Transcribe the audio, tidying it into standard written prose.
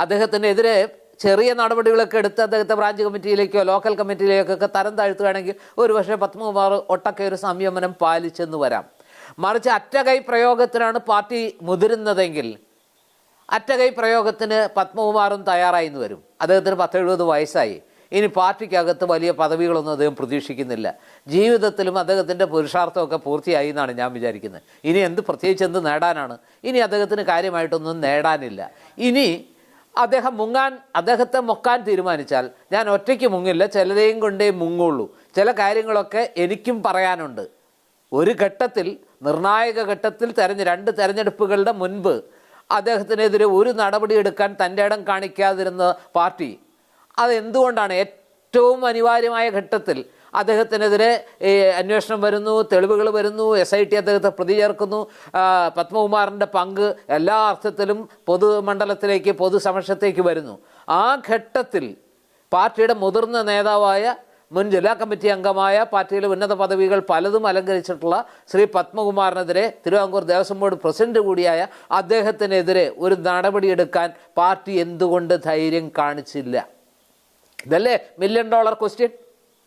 അദ്ദേഹത്തിനെതിരെ ചെറിയ നടപടികളൊക്കെ എടുത്ത് അദ്ദേഹത്തെ ബ്രാഞ്ച് കമ്മിറ്റിയിലേക്കോ ലോക്കൽ കമ്മിറ്റിയിലേക്കൊക്കെ തരം താഴ്ത്തുകയാണെങ്കിൽ ഒരുപക്ഷെ പത്മകുമാർ ഒട്ടൊക്കെ ഒരു സംയമനം പാലിച്ചെന്ന് വരാം. മറിച്ച് അറ്റകൈ പ്രയോഗത്തിനാണ് പാർട്ടി മുതിരുന്നതെങ്കിൽ അറ്റകൈ പ്രയോഗത്തിന് പത്മകുമാറും തയ്യാറായി എന്ന് വരും. അദ്ദേഹത്തിന് 70 വയസ്സായി. ഇനി പാർട്ടിക്കകത്ത് വലിയ പദവികളൊന്നും അദ്ദേഹം പ്രതീക്ഷിക്കുന്നില്ല. ജീവിതത്തിലും അദ്ദേഹത്തിൻ്റെ പുരുഷാർത്ഥമൊക്കെ പൂർത്തിയായി എന്നാണ് ഞാൻ വിചാരിക്കുന്നത്. ഇനി പ്രത്യേകിച്ച് എന്ത് നേടാനാണ്? ഇനി അദ്ദേഹത്തിന് കാര്യമായിട്ടൊന്നും നേടാനില്ല. ഇനി അദ്ദേഹത്തെ മുക്കാൻ തീരുമാനിച്ചാൽ ഞാൻ ഒറ്റയ്ക്ക് മുങ്ങില്ല, ചിലരെയും കൊണ്ടേ മുങ്ങുള്ളൂ. ചില കാര്യങ്ങളൊക്കെ എനിക്കും പറയാനുണ്ട്. ഒരു ഘട്ടത്തിൽ, നിർണായക ഘട്ടത്തിൽ 2 തെരഞ്ഞെടുപ്പുകളുടെ മുൻപ് അദ്ദേഹത്തിനെതിരെ ഒരു നടപടി എടുക്കാൻ തൻ്റെ ഇടം കാണിക്കാതിരുന്ന പാർട്ടി അതെന്തുകൊണ്ടാണ്? ഏറ്റവും അനിവാര്യമായ ഘട്ടത്തിൽ അദ്ദേഹത്തിനെതിരെ അന്വേഷണം വരുന്നു, തെളിവുകൾ വരുന്നു, SIT അദ്ദേഹത്തെ പ്രതി ചേർക്കുന്നു, പത്മകുമാറിൻ്റെ പങ്ക് എല്ലാ അർത്ഥത്തിലും പൊതുമണ്ഡലത്തിലേക്ക്, പൊതുസമക്ഷത്തേക്ക് വരുന്നു. ആ ഘട്ടത്തിൽ പാർട്ടിയുടെ മുതിർന്ന നേതാവായ, മുൻ ജില്ലാ കമ്മിറ്റി അംഗമായ, പാർട്ടിയിലെ ഉന്നത പദവികൾ പലതും അലങ്കരിച്ചിട്ടുള്ള ശ്രീ പത്മകുമാറിനെതിരെ തിരുവിതാംകൂർ ദേവസ്വം ബോർഡ് പ്രസിഡന്റ് കൂടിയായ അദ്ദേഹത്തിനെതിരെ ഒരു നടപടിയെടുക്കാൻ പാർട്ടി എന്തുകൊണ്ട് ധൈര്യം കാണിച്ചില്ല? ഇതല്ലേ $1 മില്യൺ ക്വസ്റ്റ്യൻ.